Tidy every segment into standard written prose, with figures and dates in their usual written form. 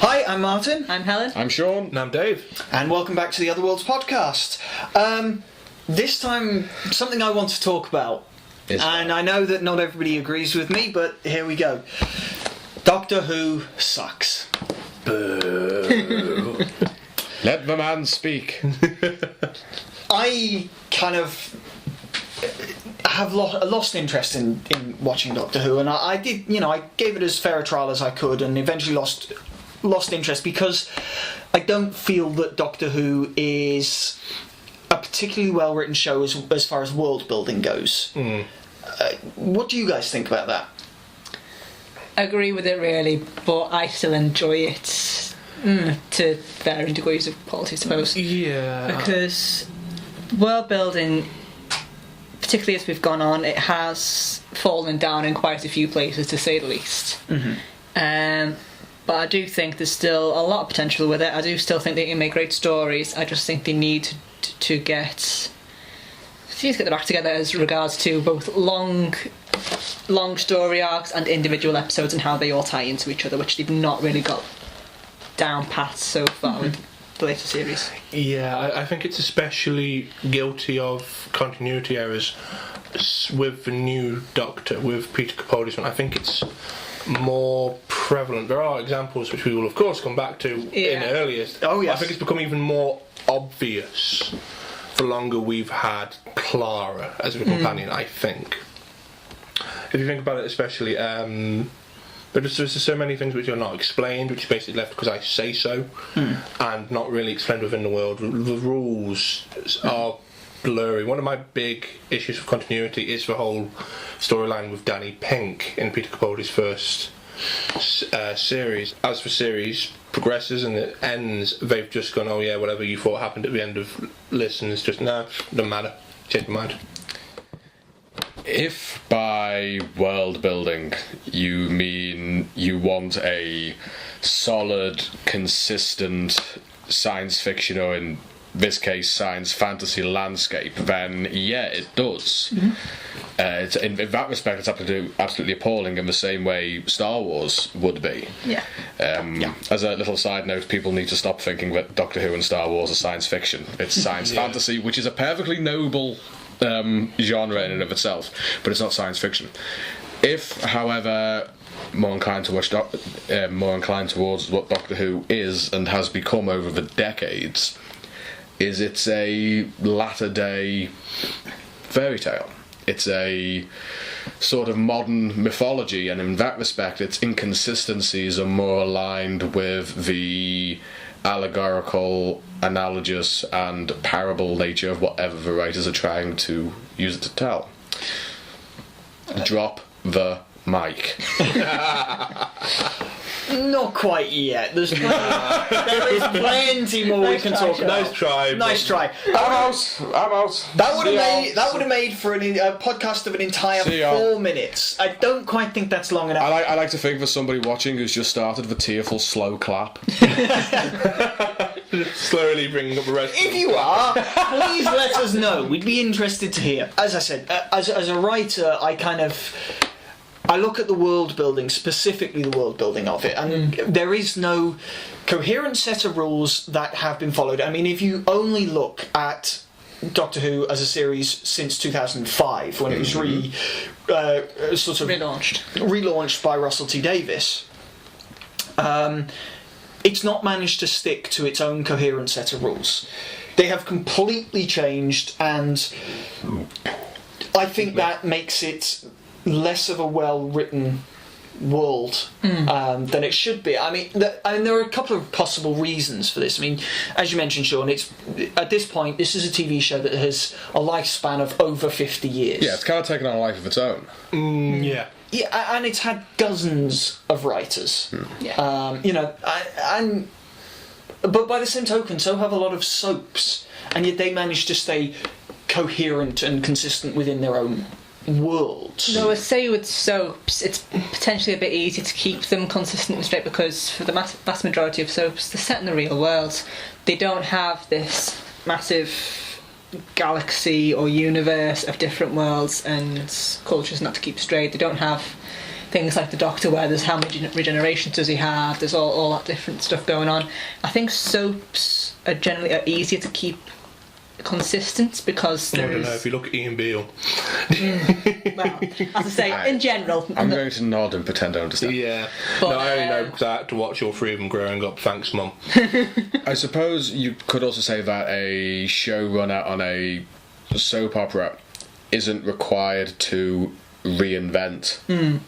Hi, I'm Martin. I'm Helen. I'm Sean. And I'm Dave. And welcome back to the Other Worlds podcast. This time, something I want to talk about. And I know that not everybody agrees with me, but here we go. Doctor Who sucks. Boo. Let the man speak. I kind of have lost interest in watching Doctor Who, and I did, I gave it as fair a trial as I could, and eventually lost interest because I don't feel that Doctor Who is a particularly well written show as far as world building goes. What do you guys think about that? I agree with it really, but I still enjoy it to varying degrees of quality, I suppose. Yeah. Because world building, particularly as we've gone on, it has fallen down in quite a few places, to say the least. But I do think there's still a lot of potential with it. I do still think they can make great stories. I just think they need to get their act together as regards to both long story arcs and individual episodes and how they all tie into each other, which they've not really got down pat so far with the later series. Yeah, I think it's especially guilty of continuity errors with the new Doctor, with Peter Capaldi's one. I think it's more prevalent. There are examples which we will of course come back to in earliest. Oh yes. I think it's become even more obvious the longer we've had Clara as a companion, I think. If you think about it especially, but there's so many things which are not explained, which is basically left because I say so, and not really explained within the world. The rules are blurry. One of my big issues with continuity is the whole storyline with Danny Pink in Peter Capaldi's first series. As the series progresses and it ends, they've just gone, oh yeah, whatever you thought happened at the end of Listen is just, no, doesn't matter, change my mind. If by world building you mean you want a solid, consistent science fiction, or in this case science fantasy landscape, then yeah, it does. In that respect, it's absolutely appalling in the same way Star Wars would be. As a little side note, people need to stop thinking that Doctor Who and Star Wars are science fiction. It's science fantasy, which is a perfectly noble genre in and of itself, but it's not science fiction. If, however, more inclined towards what Doctor Who is and has become over the decades, is it's a latter-day fairy tale. It's a sort of modern mythology, and in that respect its inconsistencies are more aligned with the allegorical, analogous and parable nature of whatever the writers are trying to use it to tell. Drop the mic. Not quite yet. There is plenty more we can talk about. Nice try. Nice try. I'm out. That would have made for a podcast of an entire 4 minutes. I don't quite think that's long enough. I like to think there's somebody watching who's just started the tearful slow clap. Slowly bringing up the rest. If you are, please let us know. We'd be interested to hear. As I said, as a writer, I look at the world building, specifically the world building of it, and there is no coherent set of rules that have been followed. I mean, if you only look at Doctor Who as a series since 2005, when it was relaunched by Russell T Davies, it's not managed to stick to its own coherent set of rules. They have completely changed, and I think that makes it less of a well-written world than it should be. I mean, there are a couple of possible reasons for this. I mean, as you mentioned, Sean, at this point, this is a TV show that has a lifespan of over 50 years. Yeah, it's kind of taken on a life of its own. Yeah, and it's had dozens of writers. But by the same token, so have a lot of soaps, and yet they manage to stay coherent and consistent within their own worlds. No, I say with soaps, it's potentially a bit easier to keep them consistent and straight because for the vast majority of soaps, they're set in the real world. They don't have this massive galaxy or universe of different worlds and cultures not to keep straight. They don't have things like the Doctor, where there's how many regenerations does he have, there's all that different stuff going on. I think soaps are generally easier to keep consistent because I don't know, there's... if you look at Ian Beale. Well, as I say, in general... I'm going to nod and pretend I understand. Yeah. But, no, I only know because I had to watch all three of them growing up. Thanks, Mum. I suppose you could also say that a showrunner on a soap opera isn't required to reinvent.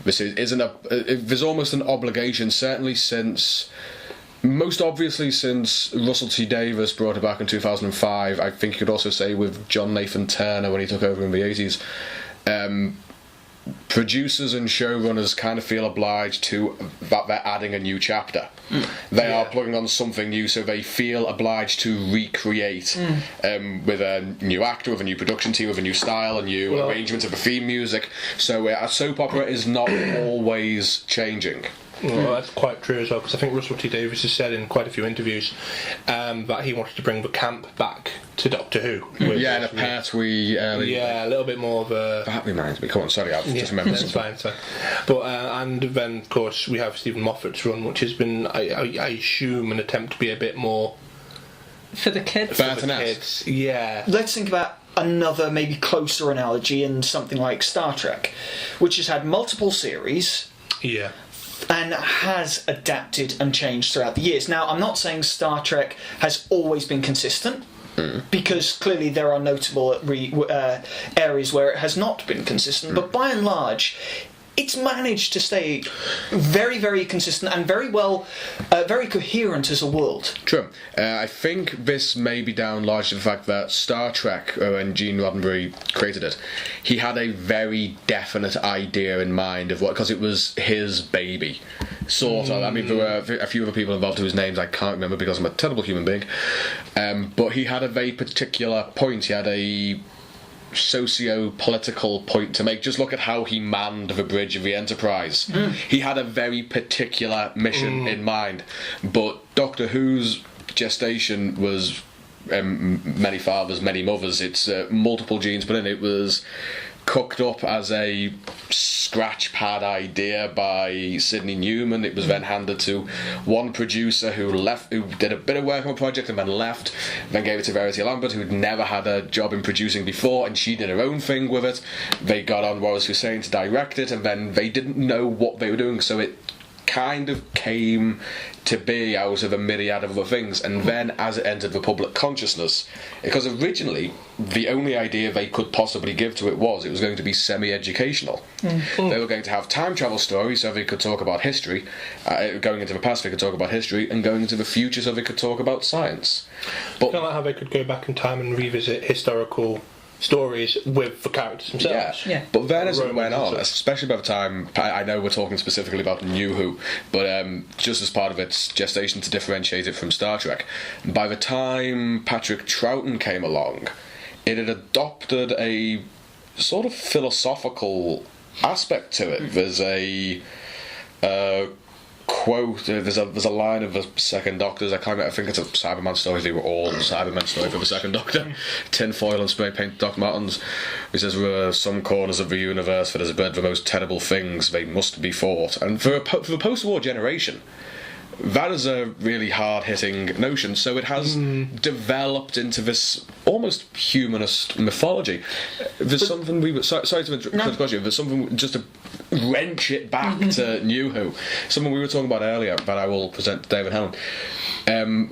This isn't there's almost an obligation, certainly most obviously since Russell T Davies brought it back in 2005. I think you could also say with John Nathan Turner when he took over in the 80s. Producers and showrunners kind of feel obliged to that they're adding a new chapter. They are plugging on something new, so they feel obliged to recreate with a new actor, with a new production team, with a new style, a new arrangement of the theme music. So a soap opera is not always changing. Well, that's quite true as well, because I think Russell T Davies has said in quite a few interviews that he wanted to bring the camp back to Doctor Who. Yeah, and a Pertwee. Yeah, a little bit more of a... That reminds me. Come on, sorry, I've just remembered something. It's fine. But and then of course we have Stephen Moffat's run, which has been, I assume, an attempt to be a bit more For the kids. Fair for the kids. Yeah. Let's think about another maybe closer analogy in something like Star Trek, which has had multiple series Yeah. and has adapted and changed throughout the years. Now, I'm not saying Star Trek has always been consistent, because clearly there are notable areas where it has not been consistent, but by and large, it's managed to stay very, very consistent and very well, very coherent as a world. True. I think this may be down largely to the fact that Star Trek, when Gene Roddenberry created it, he had a very definite idea in mind of what, because it was his baby, sort of. I mean, there were a few other people involved whose names I can't remember because I'm a terrible human being. But he had a very particular point. He had a socio-political point to make. Just look at how he manned the bridge of the Enterprise. He had a very particular mission in mind, but Doctor Who's gestation was many fathers, many mothers. It's multiple genes put in. It was cooked up as a scratch pad idea by Sidney Newman. It was then handed to one producer who did a bit of work on a project and then left, then gave it to Verity Lambert, who'd never had a job in producing before, and she did her own thing with it. They got on Wallace Hussein to direct it, and then they didn't know what they were doing, so it kind of came to be out of a myriad of other things. And then as it entered the public consciousness, because originally the only idea they could possibly give to it was going to be semi-educational. They were going to have time travel stories so they could talk about history, going into the past they could talk about history, and going into the future so they could talk about science. But Kind of like how they could go back in time and revisit historical stories with the characters themselves. Yeah. But then as it Romans went and on, stuff. especially by the time, I know we're talking specifically about New Who, but just as part of its gestation to differentiate it from Star Trek, by the time Patrick Troughton came along, it had adopted a sort of philosophical aspect to it. There's a quote, there's a line of the Second Doctors, I think it's a Cyberman story, they were all Cybermen story for the Second Doctor, tinfoil and spray paint Doc Martens. He says there are some corners of the universe that has bred the most terrible things, they must be fought. And for the post-war generation, that is a really hard-hitting notion, so it has developed into this almost humanist mythology. There's something we were... Sorry to interrupt you, there's something, just to wrench it back to New Who, something we were talking about earlier that I will present to David Helen.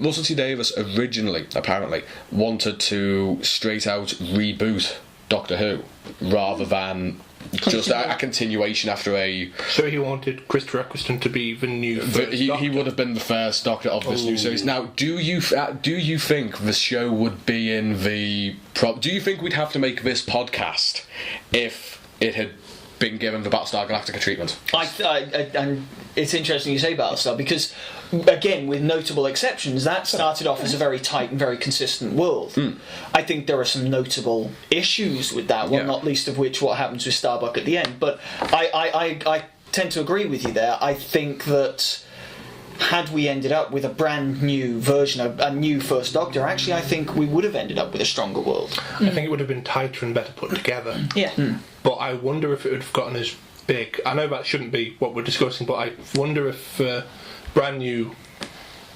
Russell T Davies originally, apparently, wanted to straight-out reboot Doctor Who, rather than just a continuation after a... So he wanted Christopher Eccleston to be the new first he Doctor. would have been the first Doctor of this new series. Now, do you think the show would be in the... Do you think we'd have to make this podcast if it had been given the Battlestar Galactica treatment? And it's interesting you say Battlestar, because again, with notable exceptions, that started off as a very tight and very consistent world. I think there are some notable issues with that one, not least of which what happens with Starbuck at the end. But I tend to agree with you there. I think that had we ended up with a brand new version of a new First Doctor, actually I think we would have ended up with a stronger world. I think it would have been tighter and better put together. Yeah. But I wonder if it would have gotten as big. I know that shouldn't be what we're discussing, but I wonder if brand new.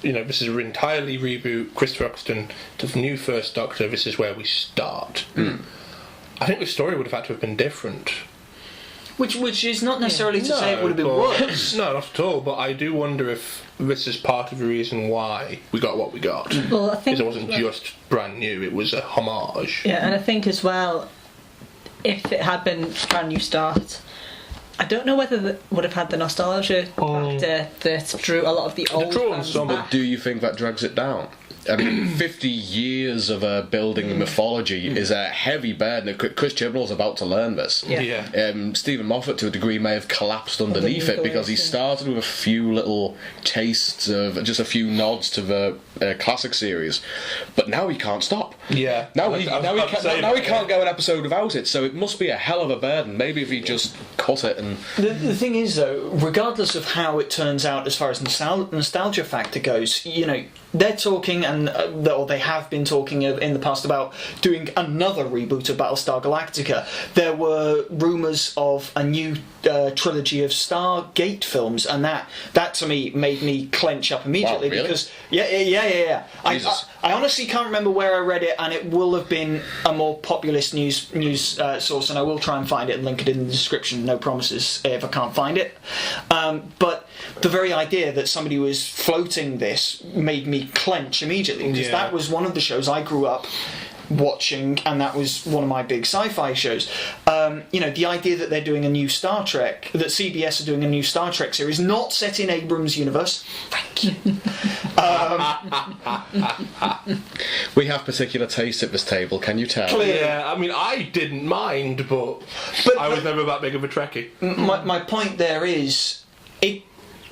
This is an entirely reboot. Christopher Eccleston to the new First Doctor. This is where we start. I think the story would have had to have been different. Which is not necessarily to say it would have been worse. No, not at all. But I do wonder if this is part of the reason why we got what we got. Well, I think because it wasn't just brand new; it was a homage. Yeah, and I think as well, if it had been brand new start, I don't know whether that would have had the nostalgia factor that drew a lot of the old fans some, back. But do you think that drags it down? I mean, 50 years of building mythology is a heavy burden. Chris Chibnall's about to learn this. Yeah. Stephen Moffat, to a degree, may have collapsed underneath it because he started with a few little tastes of just a few nods to the classic series, but now he can't stop. Yeah. Now he can't go an episode without it. So it must be a hell of a burden. Maybe if he just cut it and. The thing is, though, regardless of how it turns out as far as nostalgia factor goes, they're talking or they have been talking in the past about doing another reboot of Battlestar Galactica. There were rumours of a new trilogy of Stargate films, and that to me made me clench up immediately. Wow, really? Because I honestly can't remember where I read it, and it will have been a more populist news source, and I will try and find it and link it in the description. No promises if I can't find it. But the very idea that somebody was floating this made me clench immediately, because that was one of the shows I grew up watching, and that was one of my big sci-fi shows. The idea that they're doing a new Star Trek, that CBS are doing a new Star Trek series, not set in Abrams' universe. Thank you. We have particular taste at this table, can you tell? Yeah, I mean, I didn't mind, but I was never that big of a Trekkie. My point there is,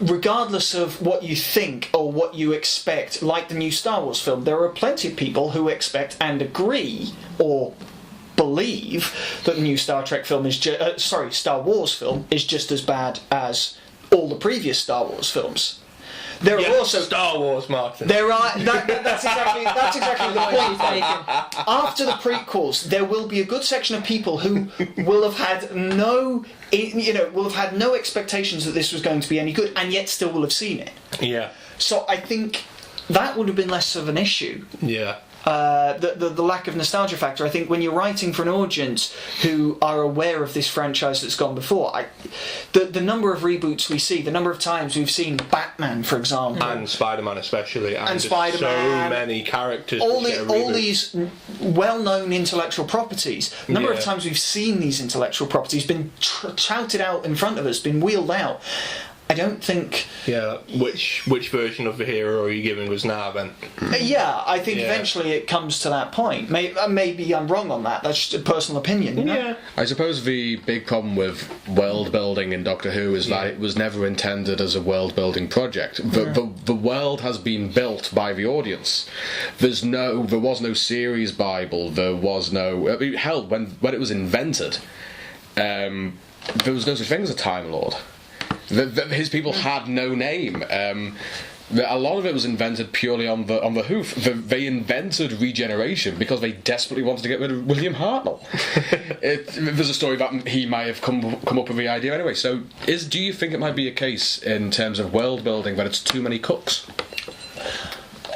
regardless of what you think or what you expect, like the new Star Wars film, there are plenty of people who expect and agree or believe that the new Star Wars film is just as bad as all the previous Star Wars films. There are also Star Wars, Martin. There are that's exactly the point taken. After the prequels, there will be a good section of people who will have had no expectations that this was going to be any good, and yet still will have seen it. Yeah. So I think that would have been less of an issue. Yeah. The lack of nostalgia factor. I think when you're writing for an audience who are aware of this franchise that's gone before, the number of reboots we see, the number of times we've seen Batman, for example, and Spider-Man especially, and Spider-Man, so many characters. All these well-known intellectual properties. The number of times we've seen these intellectual properties been touted out in front of us, been wheeled out. I don't think. Yeah, which version of the hero are you giving us now then? I think eventually it comes to that point. Maybe I'm wrong on that. That's just a personal opinion, you know? Yeah. I suppose the big problem with world building in Doctor Who is that it was never intended as a world building project. The world has been built by the audience. There was no series Bible. There was no hell when it was invented. There was no such thing as a Time Lord. His people had no name. A lot of it was invented purely on the hoof. They invented regeneration because they desperately wanted to get rid of William Hartnell. There's a story that he might have come up with the idea anyway. So, do you think it might be a case in terms of world building that it's too many cooks?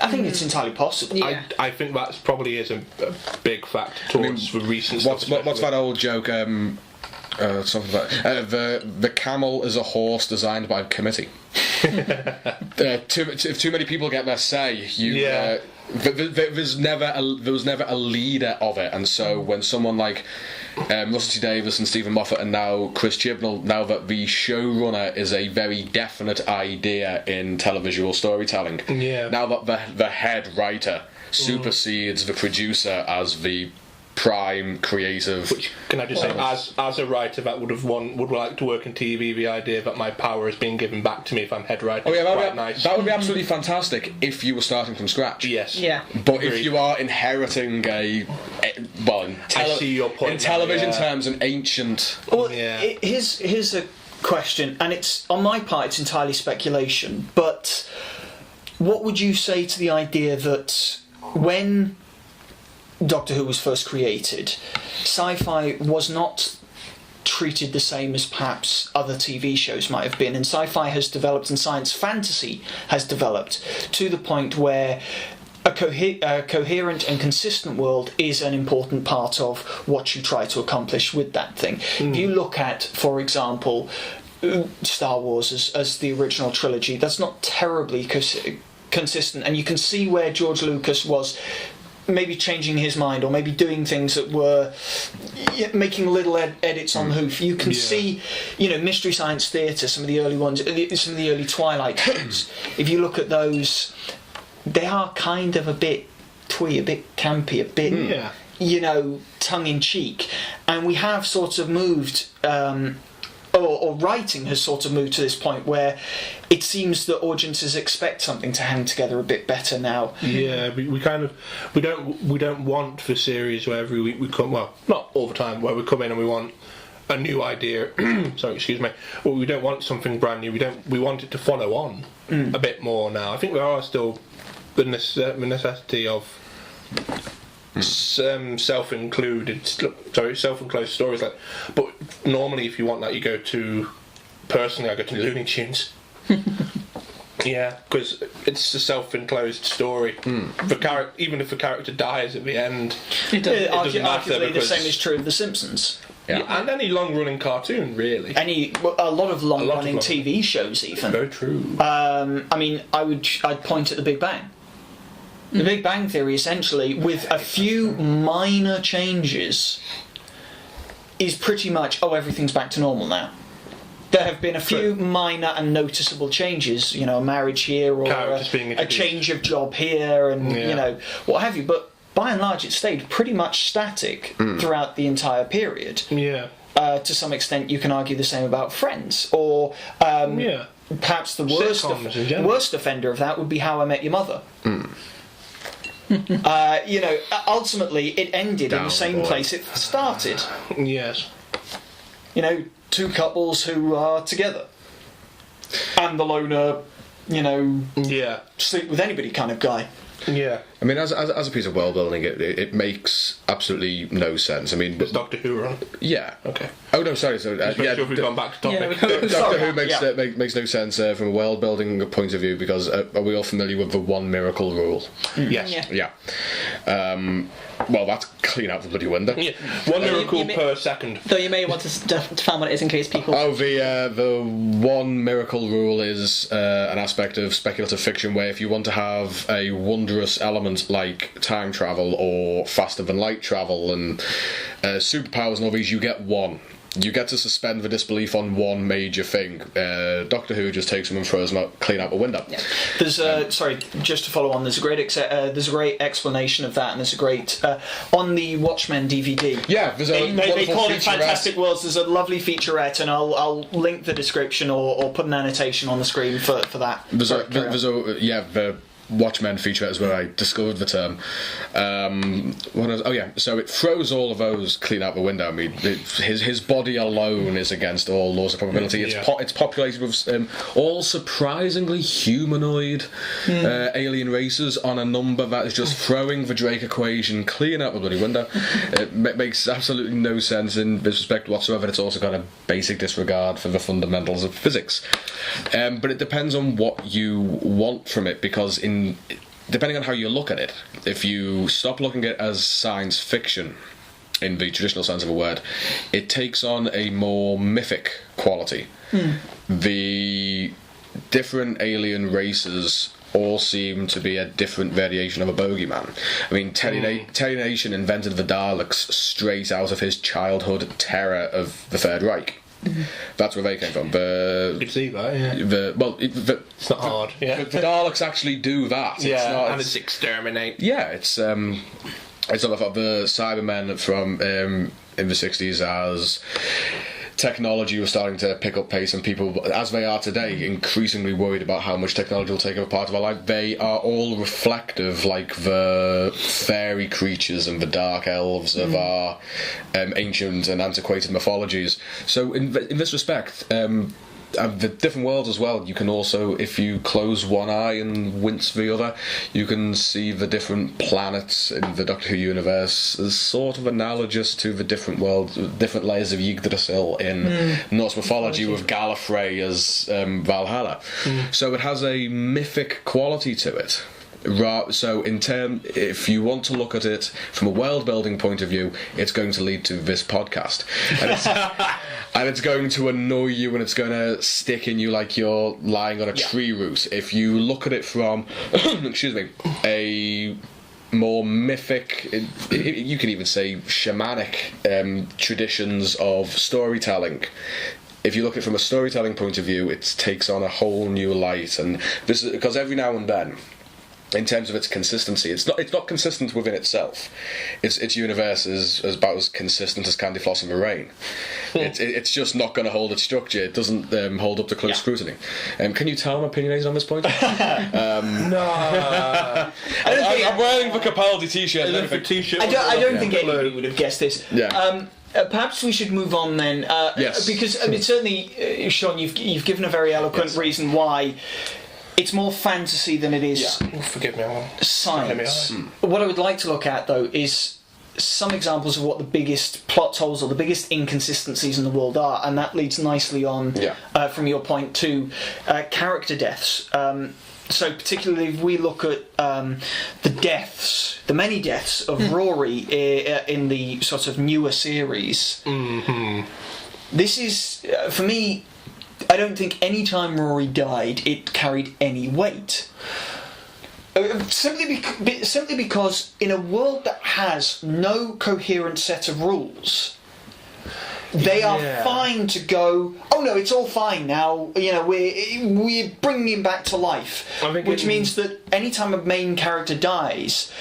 I think it's entirely possible. Yeah. I think that probably is a big factor towards the recent stuff. What's that old joke? Something like the camel is a horse designed by a committee. If too many people get their say, there was never a leader of it, and so when someone like Russell T Davies and Stephen Moffat and now Chris Chibnall, now that the showrunner is a very definite idea in televisual storytelling, now that the head writer supersedes the producer as the prime creative. Which, can I just say, as a writer that would like to work in TV, the idea that my power is being given back to me if I'm head writer is quite nice. That would be absolutely fantastic if you were starting from scratch. Yes. Yeah. But if you are inheriting in television terms, an ancient. Well, here's a question, and it's on my part, it's entirely speculation. But what would you say to the idea that when Doctor Who was first created, sci-fi was not treated the same as perhaps other TV shows might have been. And sci-fi has developed and science fantasy has developed to the point where a coherent and consistent world is an important part of what you try to accomplish with that thing. If you look at, for example, Star Wars as the original trilogy, that's not terribly consistent, and you can see where George Lucas was maybe changing his mind or maybe doing things that were making little edits on the hoof. You can see, Mystery Science Theatre, some of the early ones, some of the early Twilight films. If you look at those, they are kind of a bit twee, a bit campy, a bit, tongue-in-cheek. And we have sort of moved... Or writing has sort of moved to this point where it seems that audiences expect something to hang together a bit better now. Yeah, we don't want for series where every week we come, well, not all the time, where we come in and we want a new idea. Sorry, excuse me. Well, we don't want something brand new. We want it to follow on a bit more now. I think there are still the necessity of self-enclosed stories, but normally if you want that, I go to Looney Tunes. Yeah, because it's a self-enclosed story. Even if the character dies at the end, it doesn't matter. Arguably, the same is true of The Simpsons. Yeah, and any long-running cartoon, really. A lot of long-running TV shows, even. Very true. I'd point at The Big Bang. The Big Bang Theory, essentially, with a few minor changes, is pretty much, everything's back to normal now. There have been a few minor and noticeable changes, a marriage here or a change of job here and, what have you. But by and large, it stayed pretty much static throughout the entire period. Yeah. To some extent, you can argue the same about Friends. Or perhaps the worst offender of that would be How I Met Your Mother. Ultimately it ended in the same place it started. Yes. Two couples who are together. And the loner, sleep with anybody kind of guy. Yeah. I mean, as a piece of world building, it makes absolutely no sense. I mean, is Doctor Who on? Yeah. Okay. Oh no, sorry. So sure if we've gone back to topic. Doctor Who makes no sense from a world building point of view because are we all familiar with the one miracle rule? Yes. Yeah. Well, that's clean out the bloody window. Yeah. One miracle per second. Though you may want to define what it is in case people... Oh, the one miracle rule is an aspect of speculative fiction where if you want to have a wondrous element like time travel or faster than light travel and superpowers and all these, you get one. You get to suspend the disbelief on one major thing. Doctor Who just takes them and throws them out, clean out the window. Yeah. There's just to follow on. There's a great explanation of that, and there's a great on the Watchmen DVD. Yeah, they call it Fantastic Worlds. There's a lovely featurette, and I'll link the description or put an annotation on the screen for that. The Watchmen featurette is where I discovered the term. So it throws all of those clean out the window. I mean, his body alone is against all laws of probability. It's populated with all surprisingly humanoid alien races on a number that is just throwing the Drake equation clean out the bloody window. It makes absolutely no sense in this respect whatsoever. It's also got a basic disregard for the fundamentals of physics. But it depends on what you want from it, because depending on how you look at it, if you stop looking at it as science fiction in the traditional sense of a word, it takes on a more mythic quality. The different alien races all seem to be a different variation of a bogeyman. I mean, Terry Nation invented the Daleks straight out of his childhood terror of the Third Reich. That's where they came from. You can see that, yeah. It's not hard. Yeah. The Daleks actually do that. Yeah, and it's exterminate. Yeah, it's all about the Cybermen from in the 60s as technology was starting to pick up pace, and people, as they are today, increasingly worried about how much technology will take over part of our life. They are all reflective, like the fairy creatures and the dark elves of our ancient and antiquated mythologies. So in this respect, the different worlds as well. You can also, if you close one eye and wince the other, you can see the different planets in the Doctor Who universe as sort of analogous to the different worlds, different layers of Yggdrasil in Norse mythology, with Gallifrey as Valhalla. So it has a mythic quality to it. So if you want to look at it from a world building point of view, it's going to lead to this podcast, and it's going to annoy you, and it's going to stick in you like you're lying on a tree root. If you look at it from excuse me, a more mythic, you can even say shamanic traditions of storytelling. If you look at it from a storytelling point of view, it takes on a whole new light, and this is because every now and then, in terms of its consistency, it's not consistent within itself. Its universe is about as consistent as Candy Floss and the Rain. It's just not going to hold its structure. It doesn't hold up to close scrutiny. Can you tell I'm opinionated on this point? No. I'm wearing the Capaldi t-shirt. I don't think anybody would have guessed this. Yeah. Perhaps we should move on then. Yes. Because certainly, Sean, you've given a very eloquent reason why. It's more fantasy than it is forgive me, science. What I would like to look at, though, is some examples of what the biggest plot holes or the biggest inconsistencies in the world are, and that leads nicely on from your point to character deaths. So particularly if we look at the many deaths of Rory in the sort of newer series, this is, for me, I don't think any time Rory died it carried any weight. Simply because in a world that has no coherent set of rules, they are fine to go, oh no, it's all fine now, we're bringing him back to life, which means that any time a main character dies,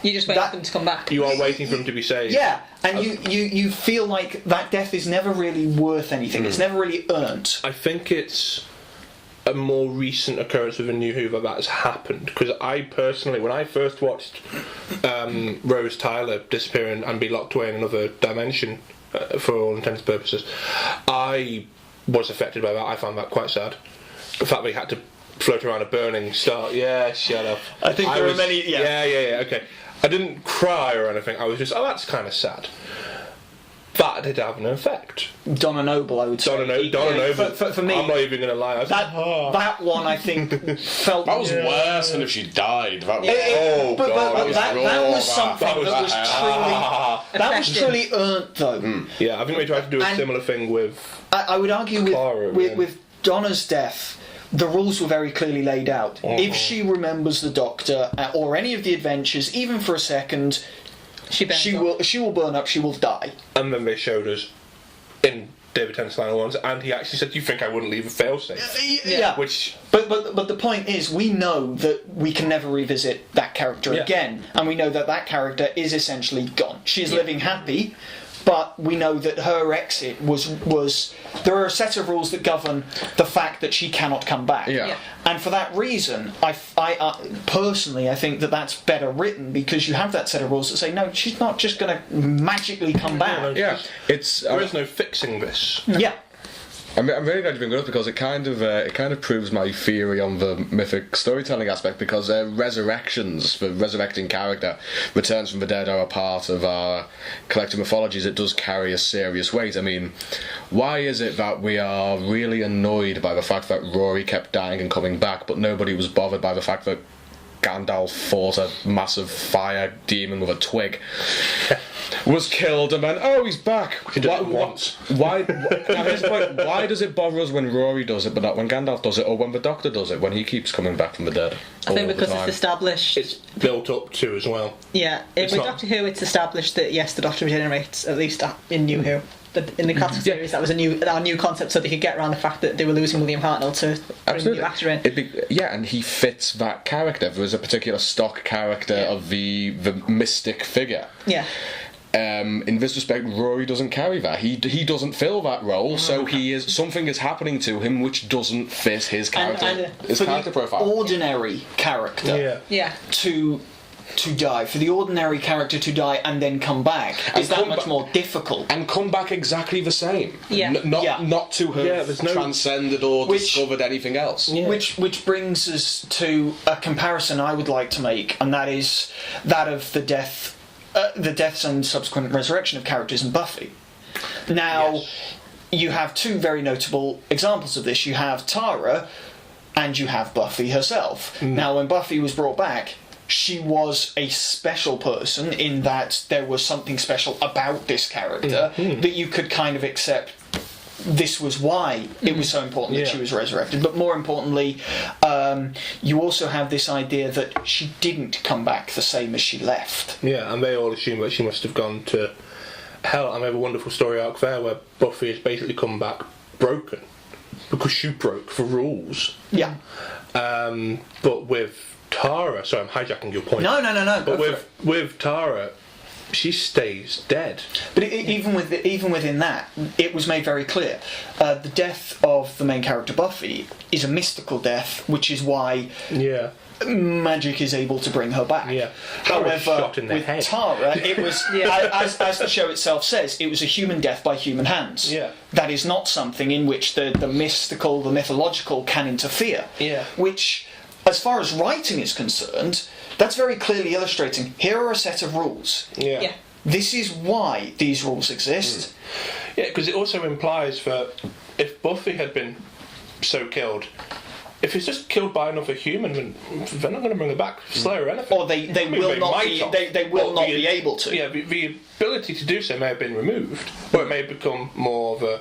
you just wait for them to come back. You are waiting for him to be saved. Yeah, and you feel like that death is never really worth anything. It's never really earned. I think it's a more recent occurrence with a New Who that has happened. Because I personally, when I first watched Rose Tyler disappear and be locked away in another dimension, for all intents and purposes, I was affected by that. I found that quite sad. The fact that he had to float around a burning star. Yeah, shut up. I think there were many. Yeah. Okay. I didn't cry or anything. I was just, that's kind of sad. That did have an effect. Donna Noble, I would say. Donna Noble. For me, I'm not even going to lie. That one, I think, felt... That was worse than if she died. That was, that was something that was truly earned, though. Yeah, I think we tried to do a similar thing with... I would argue Clara, with Donna's death, the rules were very clearly laid out. If she remembers the Doctor or any of the adventures, even for a second, she will burn up. She will die. And then they showed us in David Tennant's final ones, and he actually said, "You think I wouldn't leave a failsafe?" Yeah. Which, but the point is, we know that we can never revisit that character again, and we know that character is essentially gone. She is living happy. But we know that her exit was there are a set of rules that govern the fact that she cannot come back. And for that reason, I personally, I think that that's better written, because you have that set of rules that say, no, she's not just going to magically come back. Yeah, it's there is no fixing this. Yeah. I'm really glad you bring it up, because it kind of proves my theory on the mythic storytelling aspect, because resurrections, the resurrecting character, returns from the dead, are a part of our collective mythologies. It does carry a serious weight. I mean, why is it that we are really annoyed by the fact that Rory kept dying and coming back, but nobody was bothered by the fact that Gandalf fought a massive fire demon with a twig, was killed, and then, oh, he's back. Why does it bother us when Rory does it, but not when Gandalf does it, or when the Doctor does it, when he keeps coming back from the dead? I think because it's established. It's built up to as well. Yeah, with Doctor Who, it's established that yes, the Doctor regenerates, at least in New Who. But in the classic series, that was our new concept, so they could get around the fact that they were losing William Hartnell to bring a new actor in. And he fits that character. There was a particular stock character of the mystic figure. Yeah. In this respect, Rory doesn't carry that. He doesn't fill that role, so something is happening to him which doesn't fit his character, his character profile. Ordinary character to to die, for the ordinary character to die and then come back, is that much more difficult. And come back exactly the same. Yeah. Not to have transcended or discovered anything else. Yeah. Which brings us to a comparison I would like to make, and that is that of the deaths and subsequent resurrection of characters in Buffy. Now, you have two very notable examples of this. You have Tara, and you have Buffy herself. Now, when Buffy was brought back, she was a special person in that there was something special about this character that you could kind of accept. This was why it was so important that she was resurrected. But more importantly, you also have this idea that she didn't come back the same as she left. Yeah, and they all assume that she must have gone to hell. And we have a wonderful story arc there where Buffy has basically come back broken because she broke the rules. Yeah. But with Tara, sorry, I'm hijacking your point. No. But with Tara, she stays dead. But even within that, it was made very clear. The death of the main character Buffy is a mystical death, which is why magic is able to bring her back. Yeah. However, shot in the with head. Tara, it was as the show itself says, it was a human death by human hands. Yeah. That is not something in which the mystical, the mythological can interfere. Yeah. Which, as far as writing is concerned, that's very clearly illustrating. Here are a set of rules. Yeah. This is why these rules exist. Yeah, because it also implies that if Buffy had been so killed, if it's just killed by another human, then they're not going to bring her back, slay her or anything. Or they will not be able to. Yeah, the ability to do so may have been removed, or it may have become more of a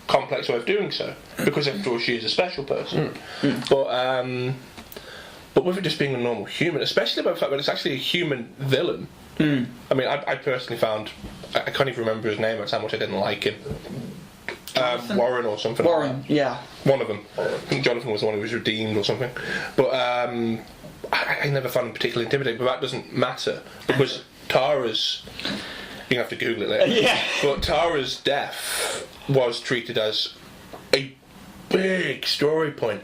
complex way of doing so, because after all she is a special person. But with it just being a normal human, especially by the fact that it's actually a human villain. I mean, I personally found, I can't even remember his name, that's how much I didn't like him. Warren or something. Warren, like that. yeah. One of them. I think Jonathan was the one who was redeemed or something. But I never found him particularly intimidating, but that doesn't matter, because Tara's... You have to Google it later. Yeah. But Tara's death was treated as a big story point,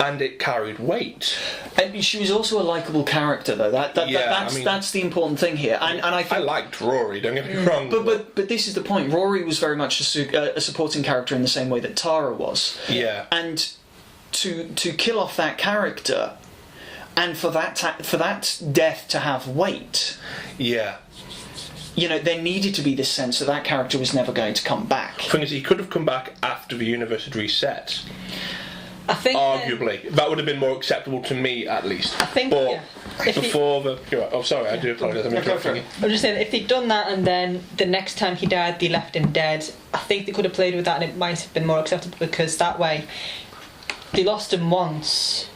and it carried weight. And she was also a likeable character, though. That's the important thing here. And I think I liked Rory. Don't get me wrong. But this is the point. Rory was very much a supporting character in the same way that Tara was. Yeah. And to kill off that character, and for that death to have weight. Yeah. You know, there needed to be this sense that that character was never going to come back. The thing is, he could have come back after the universe had reset. I think arguably that would have been more acceptable to me, at least. I think, but before the... Oh, sorry, I do apologise. I'm interrupting you. I'm just saying, if they'd done that and then the next time he died, they left him dead, I think they could have played with that and it might have been more acceptable, because that way they lost him once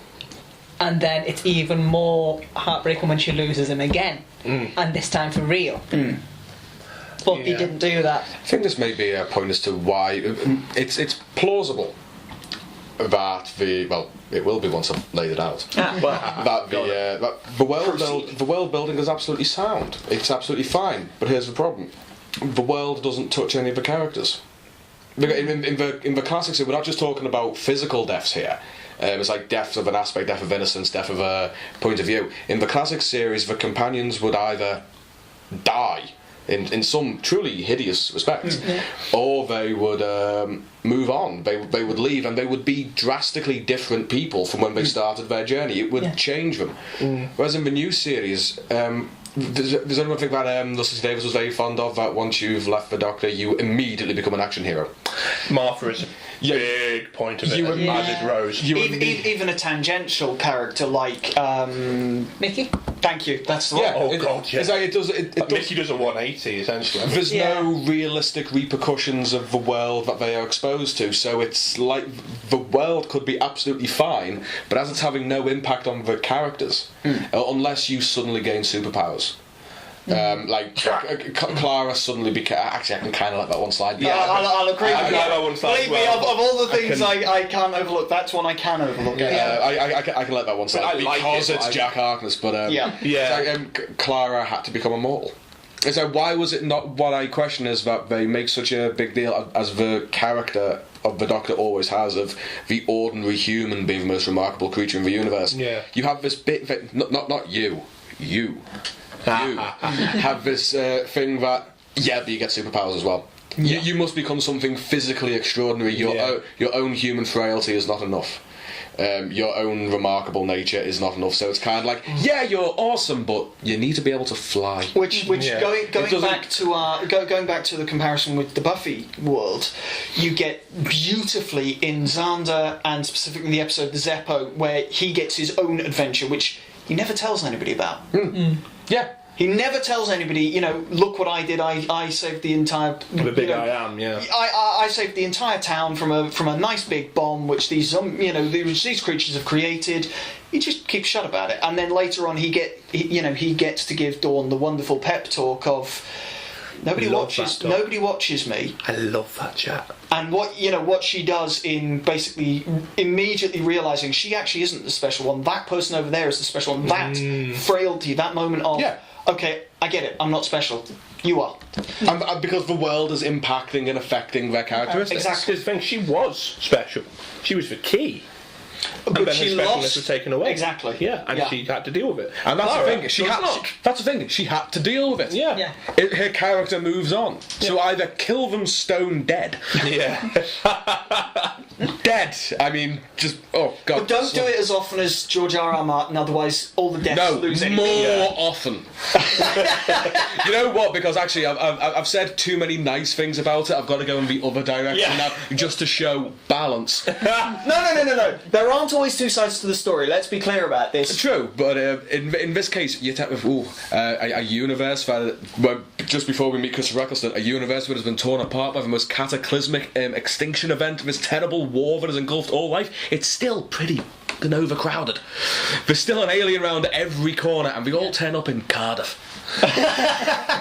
and then it's even more heartbreaking when she loses him again, and this time for real. But he didn't do that. I think this may be a point as to why it's plausible that it will be once I've laid it out. That the world building is absolutely sound. It's absolutely fine. But here's the problem: the world doesn't touch any of the characters. In the classics, we're not just talking about physical deaths here. It's like death of an aspect, death of innocence, death of a point of view. In the classic series, the companions would either die in some truly hideous respect, or they would move on. They would leave, and they would be drastically different people from when they started their journey. It would change them. Whereas in the new series, there's anyone think that Leslie Davis was very fond of, that once you've left the Doctor, you immediately become an action hero. Martha is a big point of it, as is Rose. Even a tangential character like Mickey? Thank you. That's the one. Oh god, yeah. It's like it does. Mickey does a 180 essentially. There's no realistic repercussions of the world that they are exposed to, so it's like the world could be absolutely fine, but as it's having no impact on the characters, unless you suddenly gain superpowers. Like Clara suddenly became. Actually, I can kind of let that one slide. Yeah, I'll agree with you. That one slide. Believe me, of all the things I can't overlook, that's one I can overlook. I can let that one slide because it's Jack Harkness. But it's like, Clara had to become immortal. It's like, why was it not? What I question is that they make such a big deal as the character of the Doctor always has, of the ordinary human being the most remarkable creature in the universe. Yeah. You have this bit that not you. you have this thing that, but you get superpowers as well. You must become something physically extraordinary. Your own human frailty is not enough. Your own remarkable nature is not enough. So it's kind of like, you're awesome, but you need to be able to fly. Which going back to the comparison with the Buffy world, you get beautifully in Xander, and specifically the episode The Zeppo, where he gets his own adventure, which he never tells anybody about. Yeah. He never tells anybody, look what I did. I saved the entire. The big I am, yeah. I saved the entire town from a nice big bomb, which these creatures have created. He just keeps shut about it, and then later on he gets to give Dawn the wonderful pep talk of nobody watches me. I love that chat. And what she does in basically immediately realising she actually isn't the special one. That person over there is the special one. That frailty, that moment of okay, I get it. I'm not special. You are. And because the world is impacting and affecting their characteristics. Exactly. The thing, she was special. She was the key. But and then she her specialness lost. was taken away. Exactly. Yeah, and she had to deal with it. And that's the thing. That's She had to deal with it. Yeah. Her character moves on. So either kill them stone dead. Yeah. Dead. I mean, just God. But don't do it as often as George R.R. Martin, otherwise all the deaths lose anything. More often. You know what? Because actually, I've said too many nice things about it. I've got to go in the other direction now, just to show balance. No. There aren't always two sides to the story. Let's be clear about this. True, but in this case, you take a universe that, just before we meet Christopher Eccleston, a universe that has been torn apart by the most cataclysmic extinction event, this terrible war that has engulfed all life. It's still pretty overcrowded. There's still an alien around every corner, and we all turn up in Cardiff.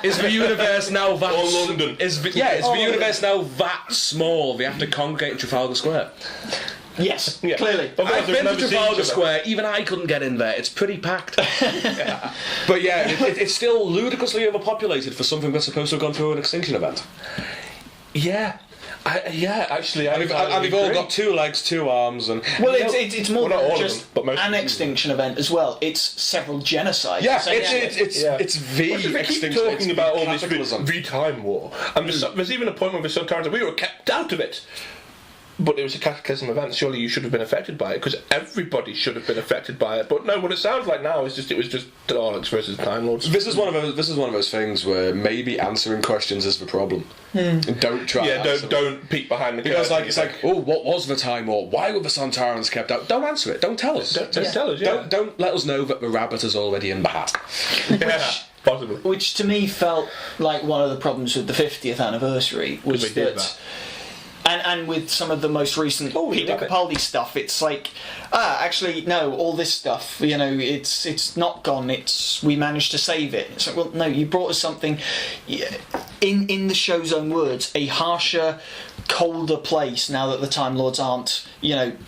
Is the universe now that? Or London? Is the universe now that small? They have to congregate in Trafalgar Square. Yes, clearly. I've been to Trafalgar Square. Even I couldn't get in there. It's pretty packed. But it's still ludicrously overpopulated for something that's supposed to have gone through an extinction event. Yeah. Actually, and we've all got 2 legs, 2 arms, and it's more than just but most an extinction event as well. It's several genocides. Yeah, it's the they keep extinction. talking about all this capitalism. the time war, and there's even a point where there's some characters we were kept out of it. But it was a cataclysm event. Surely you should have been affected by it, because everybody should have been affected by it. But no, what it sounds like now is it was just Daleks versus Time Lords. This is one of those things where maybe answering questions is the problem. Don't try. Yeah, don't peek behind the curtain. Because it's like, what was the Time War? Why were the Sontarans kept out? Don't answer it. Don't tell us. Don't tell us. Yeah. Don't let us know that the rabbit is already in the hat. Possibly. Which to me felt like one of the problems with the 50th anniversary was that. And with some of the most recent Peter Capaldi stuff, it's like, actually, no, all this stuff, it's not gone. We managed to save it. It's like, well, no, you brought us something, in the show's own words, a harsher, colder place now that the Time Lords aren't,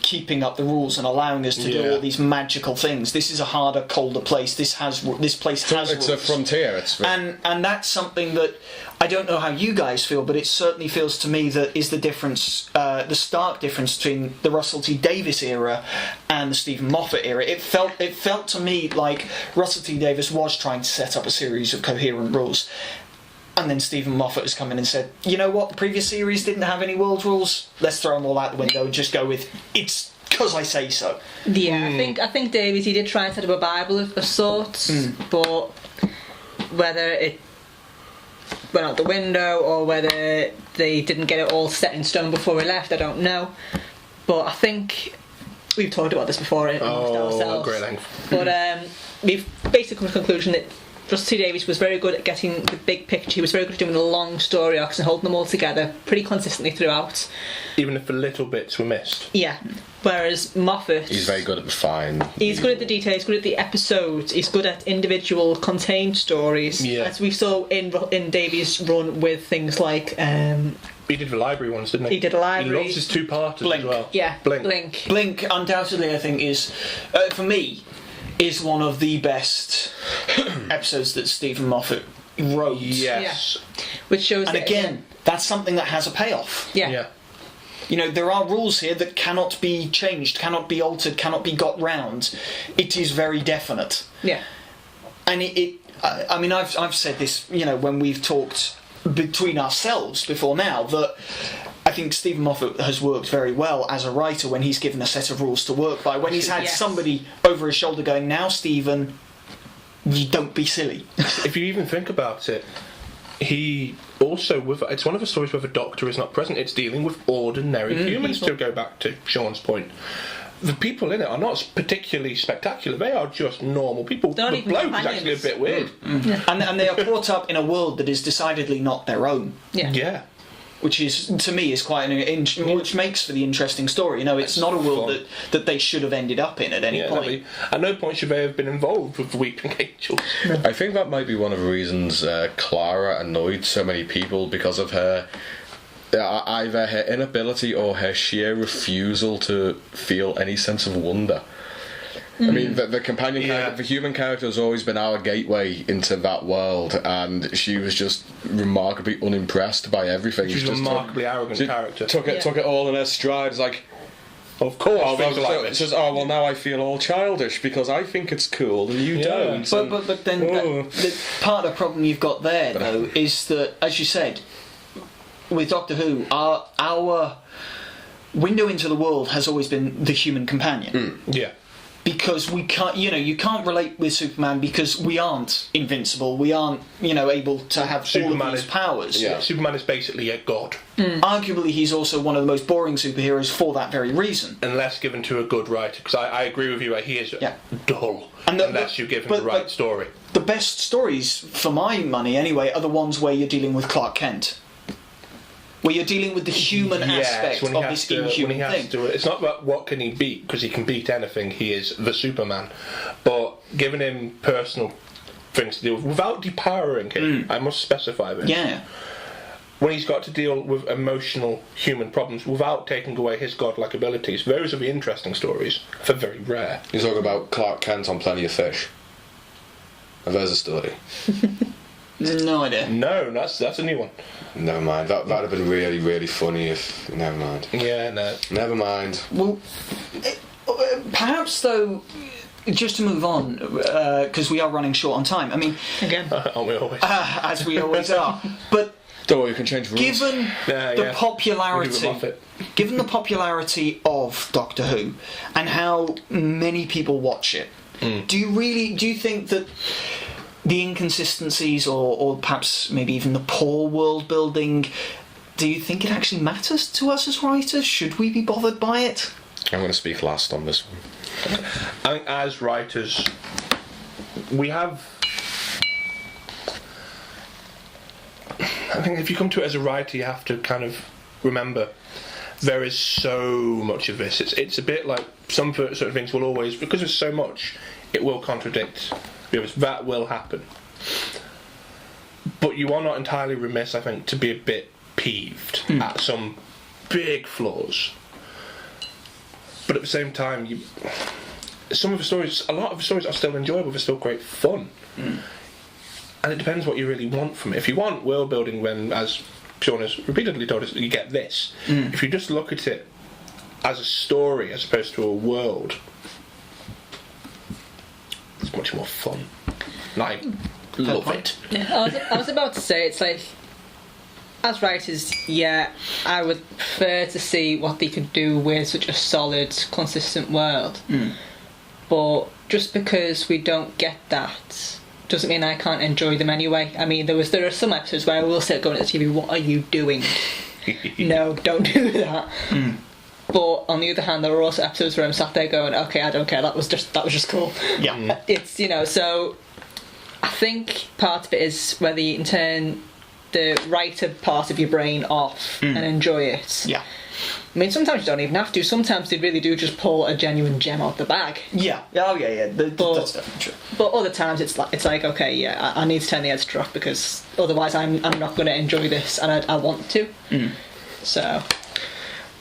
keeping up the rules and allowing us to do all these magical things. This is a harder, colder place. This place has It's rules. a frontier. And that's something that I don't know how you guys feel, but it certainly feels to me that is the difference, the stark difference between the Russell T Davies era and the Stephen Moffat era. It felt to me like Russell T Davies was trying to set up a series of coherent rules. And then Stephen Moffat has come in and said, you know what, the previous series didn't have any world rules, let's throw them all out the window and just go with, it's because I say so. Yeah, I think Davies, he did try and set up a Bible of sorts, but whether it went out the window or whether they didn't get it all set in stone before we left, I don't know. But I think we've talked about this before amongst ourselves. Great length. But we've basically come to the conclusion that Russell T Davies was very good at getting the big picture. He was very good at doing the long story arcs and holding them all together pretty consistently throughout. Even if the little bits were missed. Yeah. Whereas Moffat... He's very good at the fine. He's good at the detail, he's good at the episodes, he's good at individual contained stories. Yeah. As we saw in Davies' run with things like... He did the library ones, didn't he? He did a library. He loves his 2-parters as well. Yeah, Blink. Blink, undoubtedly, I think, is, for me, is one of the best episodes that Stephen Moffat wrote. Yes. Yeah. Which shows and that, again, that's something that has a payoff. Yeah. There are rules here that cannot be changed, cannot be altered, cannot be got round. It is very definite. Yeah. and I mean, I've said this, when we've talked between ourselves before now, that I think Stephen Moffat has worked very well as a writer when he's given a set of rules to work by. When he's had somebody over his shoulder going, "Now, Stephen, you don't be silly." If you even think about it, he also, it's one of the stories where the Doctor is not present. It's dealing with ordinary humans. To go back to Sean's point, the people in it are not particularly spectacular. They are just normal people. They're the bloke is actually a bit weird. And they are brought up in a world that is decidedly not their own. Yeah. Which is, to me, is quite which makes for the interesting story. It's not a world that they should have ended up in at any point. At no point should they have been involved with the Weeping Angels. I think that might be one of the reasons Clara annoyed so many people, because of her either her inability or her sheer refusal to feel any sense of wonder. I mean, the companion character, the human character, has always been our gateway into that world, and she was just remarkably unimpressed by everything. She's a remarkably arrogant character. Took it all in her stride. It's like, of course, things like this. Says, "Oh well, now I feel all childish because I think it's cool and you don't." But then the part of the problem you've got there, though, is that, as you said, with Doctor Who, our window into the world has always been the human companion. Yeah. Because we can't, you can't relate with Superman because we aren't invincible. We aren't, able to have all of these powers. Yeah. Superman is basically a god. Arguably, he's also one of the most boring superheroes for that very reason. Unless given to a good writer, because I agree with you. He is dull. Unless you give him the right story. The best stories, for my money anyway, are the ones where you're dealing with Clark Kent. Where you're dealing with the human aspect of this inhuman thing. It's not about what can he beat, because he can beat anything. He is the Superman. But giving him personal things to deal with without depowering him, I must specify this. Yeah. When he's got to deal with emotional human problems without taking away his godlike abilities, those are the interesting stories. They're very rare. You talk about Clark Kent on Plenty of Fish. And there's a story. No idea. No, that's a new one. Never mind. That'd have been really, really funny if... Never mind. Yeah, no. Never mind. Well, perhaps, though, just to move on, because we are running short on time. I mean... Again. Aren't we always? As we always are. But... Don't worry, you can change rules. Given the popularity of Doctor Who, and how many people watch it, do you think that the inconsistencies or perhaps maybe even the poor world building, do you think it actually matters to us as writers? Should we be bothered by it? I'm going to speak last on this one. I think as writers, we have... I think if you come to it as a writer, you have to kind of remember there is so much of this. It's a bit like some sort of things will always, because there's so much, it will contradict the others. That will happen. But you are not entirely remiss, I think, to be a bit peeved at some big flaws. But at the same time, a lot of the stories are still enjoyable, they're still great fun. And it depends what you really want from it. If you want world building, then, as Sean has repeatedly told us, you get this. If you just look at it as a story as opposed to a world, it's much more fun. And I love it. Yeah, I was about to say, it's like, as writers, I would prefer to see what they could do with such a solid, consistent world. But just because we don't get that doesn't mean I can't enjoy them anyway. I mean, there are some episodes where I will sit going at the TV, what are you doing? No, don't do that. But on the other hand, there are also episodes where I'm sat there going, okay, I don't care, that was just cool. Yeah. It's, so I think part of it is whether you can turn the writer part of your brain off and enjoy it. Yeah. I mean, sometimes you don't even have to. Sometimes they really do just pull a genuine gem out the bag. Yeah. Oh, yeah. That's definitely true. But other times it's like okay, I need to turn the editor off because otherwise I'm not going to enjoy this, and I want to. So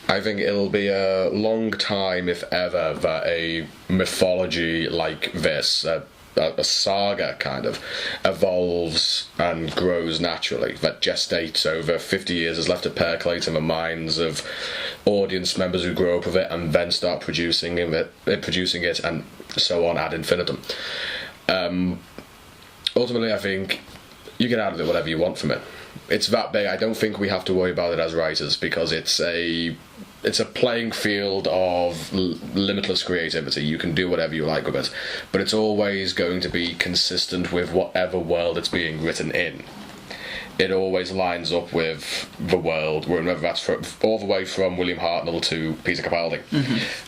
I think it'll be a long time, if ever, that a mythology like this, a saga kind of, evolves and grows naturally, that gestates over 50 years, has left a percolate in the minds of audience members who grow up with it and then start producing it and so on ad infinitum. ultimately, I think you get out of it whatever you want from it. It's that big. I don't think we have to worry about it as writers because it's a playing field of limitless creativity. You can do whatever you like with it, but it's always going to be consistent with whatever world it's being written in. It always lines up with the world, whether that's all the way from William Hartnell to Peter Capaldi.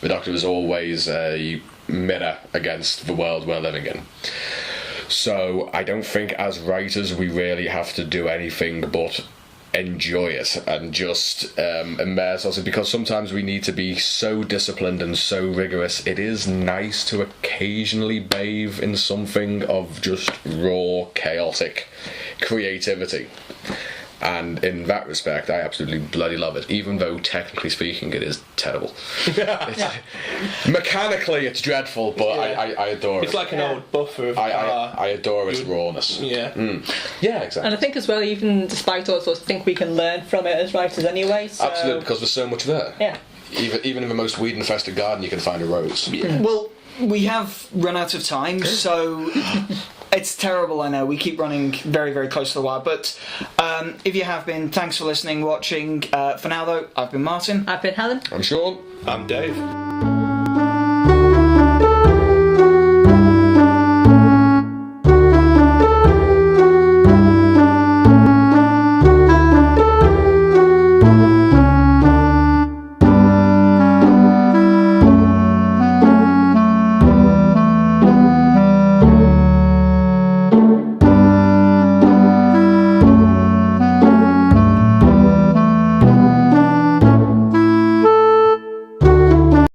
The Doctor is always a mirror against the world we're living in. So I don't think as writers we really have to do anything but enjoy it and just immerse ourselves, because sometimes we need to be so disciplined and so rigorous. It is nice to occasionally bathe in something of just raw, chaotic creativity. And in that respect, I absolutely bloody love it, even though technically speaking it is terrible. Mechanically it's dreadful, but I adore it. It's like an old buffer of a car. I adore its rawness. Yeah. Yeah, exactly. And I think as well, even despite all sorts, I think we can learn from it as writers anyway. So. Absolutely, because there's so much there. Yeah. Even in the most weed-infested garden you can find a rose. Yeah. Well, we have run out of time, so it's terrible, I know. We keep running very, very close to the wire. But if you have been, thanks for listening, watching. For now, though, I've been Martin. I've been Helen. I'm Sean. I'm Dave.